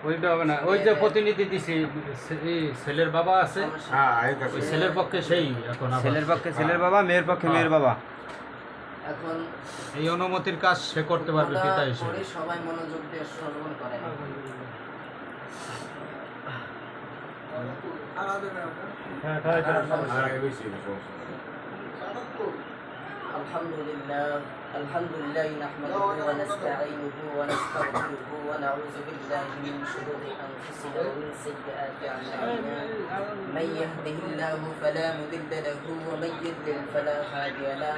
ওইটা হবে না, ওই যে প্রতিনিধি দিছি ছেলের বাবা আছে, ওই ছেলের পক্ষে সেই এখন ছেলের পক্ষে ছেলের বাবা, মেয়ের পক্ষে মেয়ের বাবা। এখন এই অনুমতির কাজ সে করতে পারবে পিতা হিসেবে। সবাই মনোযোগ দিয়ে শ্রবণ করেন। الحمد لله نحمده ونستعينه ونستغفره ونعوذ بالله من شرور أنفسنا ومن سيئات أعمالنا من يهده الله فلا مضل له ومن يضلل فلا هادي له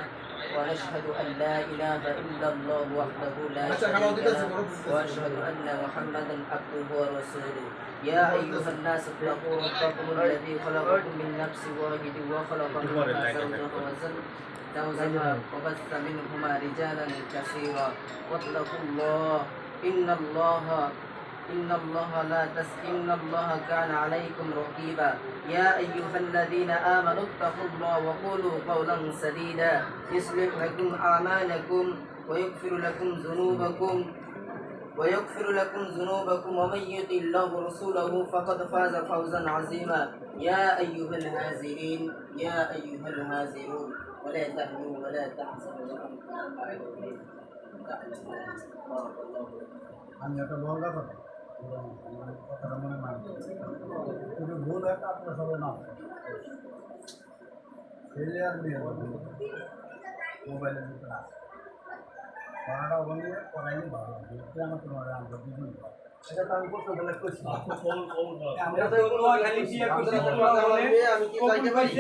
ونشهد أن لا إله إلا الله وحده لا شريك له وأشهد أن محمدا عبده ورسوله يا أيها الناس اتقوا ربكم الذي خلقكم من نفس واحدة وخلق منها زوجها وبث منهما رجالا كثيرا واتقوا الله إن الله كان عليكم رقيبا يا أيها الذين آمنوا اتقوا الله وقولوا قولا سديدا يصلح لكم أعمالكم ويغفر لكم ذنوبكم ومن يطع الله ورسوله فقد فاز فوزا عظيما يا أيها الهازرون ولا تهنوا ولا تحزنوا আমি একটা বললাম কথাটা মনে মানছি কিন্তু ভুল একটা আপনার সবাই না ছেলে আর মেয়ে মোবাইলের ভিতরে আছে পড়াটা বললে পড়াইলে ভালো আমার তোমার আমরা দুজন এটা তো আমি করতে গেলে করছি আমরা তো খালি বিয়ে করতে আমি কি যাইতে পারি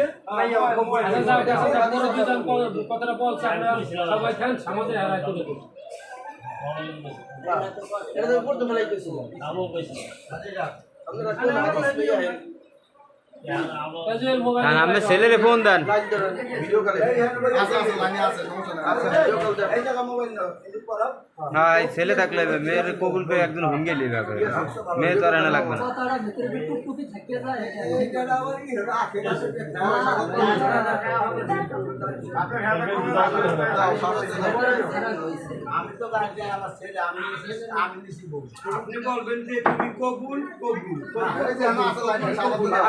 কথাটা বলছে আমরা সবাই খান সমাজে হারাই তুলে দেব এটা তো করতে বলাইতেছি আমও কইছি আপনারা কোন হাদিস পেয়ে আছেন আমি ছেলেরে ফোন দেন ভিডিও কলে আছে লাইনে আছে সমস্যা নাই আছে ভিডিও কল দেন এই জায়গা মোবাইল নাও এদিক করো হ্যাঁ ছেলে থাকলে মেয়ের কবুল পেয়ে একদিন হঙ্গে লিবা করে মেয়ে তো আর আনা লাগবে না কথাটা ভিতরে টুকটুকি থেকে যায় এটা আবার কি রাখে আমি তো গাড়ি আমার ছেলে আমি নিছি বল আপনি বলবেন যে তুমি কবুল কবুল এই যে আমার আসল লাইনে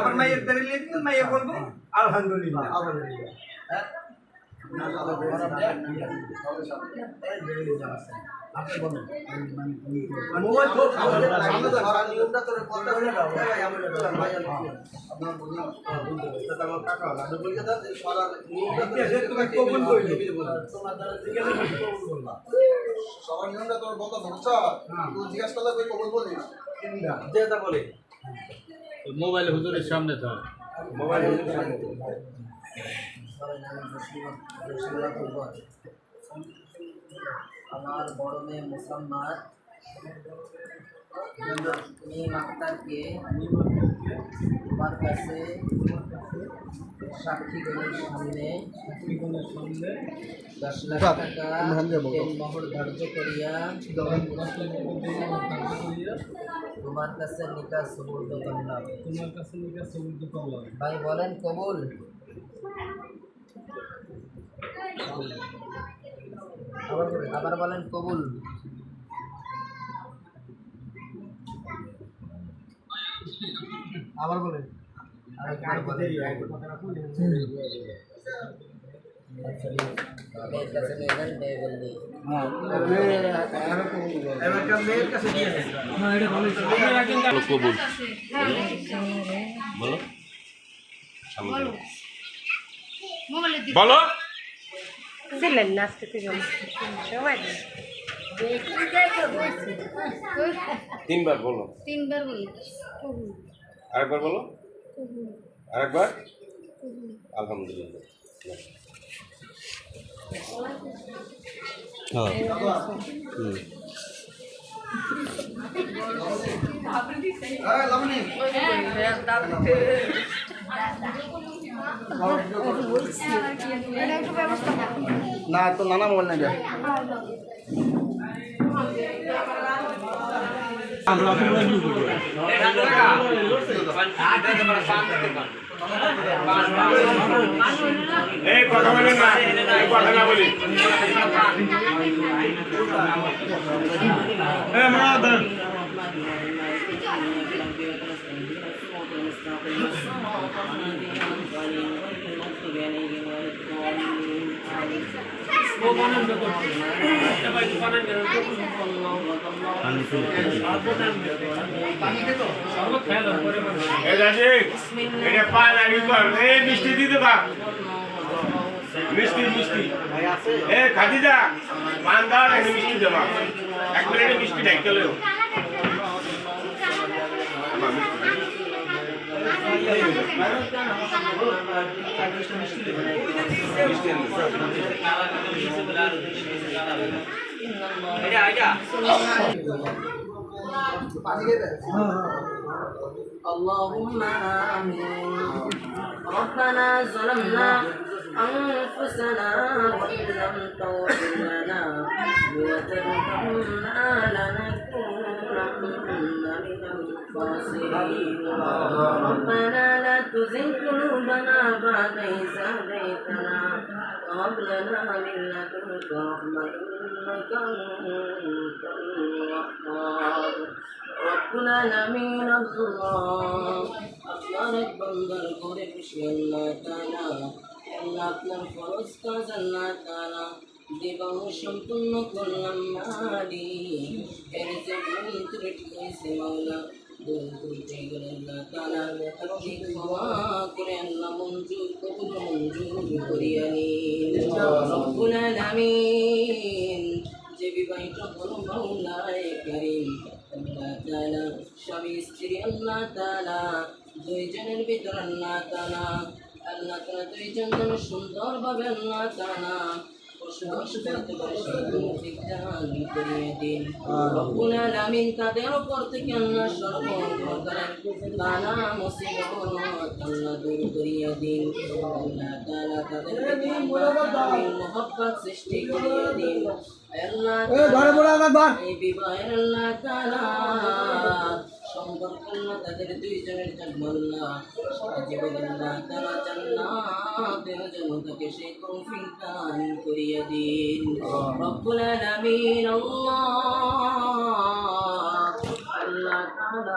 আবার মাইয়ের দলিল দিন মাইয়ে বলবো আলহামদুলিল্লাহ আলহামদুলিল্লাহ আপনি বলেন মোবাইল তো সামনে তো ধরা নিয়মটা তোর কথা বলে দাও ভাই আপনার বলি এটা আমার কাকা না বলি দাদা সারা নিয়মটা তুমি কবুল কইলে তোমার দ্বারা থেকে কবুল করবা সবার নিয়মটা তোর বলতা বুঝছ তুই জিজ্ঞাসা করলে কই কবুল বলিস কিংবা যেটা বলে মোবাইল হুজুরের সামনে তো মোবাইল সামনে আমার বড় মেয়ে মুসাম্মাদ মিম আক্তারকে তোমার কাছে সাক্ষীগণের সামনে 10 লাখ টাকা মোহর ধার্য করিয়া তোমার কাছে নিকাহ সুবর্দ করলাম। ভাই বলেন কবুল? আবার বলেন কবুল? আবার বলেন আরেকবার বলেন। মেয়ের কাছে নেবেন মেয়ে বললি মেয়ের কাছে দিয়ে দেন কবুল বলো বলো ছিলেন না আজকে থেকে সময় তিনবার বলো আরেকবার বলো আরেকবার আলহামদুলিল্লাহ না তো নানা মোবাইল নাই এই কথা বলেন না এই কথা না বলি এই মাদার إياك نعبد وإياك نستعين اهدنا الصراط المستقيم صراط الذين أنعمت عليهم غير المغضوب عليهم ولا الضالين آمين ও বানান না করছে সবাই বানান করে সর্ব খেয়াল করে এ দাদি এটা পান আগে কর এ মিষ্টি দিতে বা মিষ্টি মিষ্টি এ খাদিজা পান দাও আর মিষ্টি দেবা এক প্লেট মিষ্টি ঢাইকে লও اللهم آمين ربنا ظلمنا أنفسنا وإن لم تغفر لنا وترحمنا لنكونن من الخاسرين ربنا لا تزغ قلوبنا بعد إذ هديتنا وهب لنا من لدنك رحمة إنك أنت الوهاب ربنا العالمين الله আপনার এক বান্দার ঘরে বসে আল্লাহ তাআলা আপনার ফরজ কাজ আল্লাহ তাআলা জীবন সম্পূর্ণ করলাম মালিক এর যে ভুল ত্রুটি হয়েছে মাওলা ভুল ত্রুটি করে আল্লাহ তাআলা আপনি ক্ষমা করে আল্লাহ মঞ্জুর কবুল মঞ্জুর করিয়া নিন রব্বুল আলামিন যে বিবাহিত হলো মাওলায়ে কারীম আল্লাহ তাআলা স্বামী স্ত্রী আল্লাহ তাআলা দুইজনের ভিতর আল্লাহ তাআলা দুইজন যেন সুন্দরভাবে আল্লাহ তাআলা বসবাস করতে পারে সেই তৌফিক দান করিয়ে দিন রব্বুল আলামিন তাদের উপর থেকে আল্লাহ সর্বপ্রকারের বালা মুসিবত আল্লাহ দূর করিয়ে দিন আল্লাহ তাআলা তাদের ভিতরে মহব্বত সৃষ্টি করিয়ে দিন আল্লাহ এই বিবাহের আল্লাহ তাআলা সম্পর্ক আল্লাহ তাদের দুইজনের জন্য আল্লাহ জীবন আল্লাহ তাআলা জান্নাতের জন্য তাকে সেই তৌফিক দান করিয়ে দিন রব্বুল আলামিন আল্লাহ তাআলা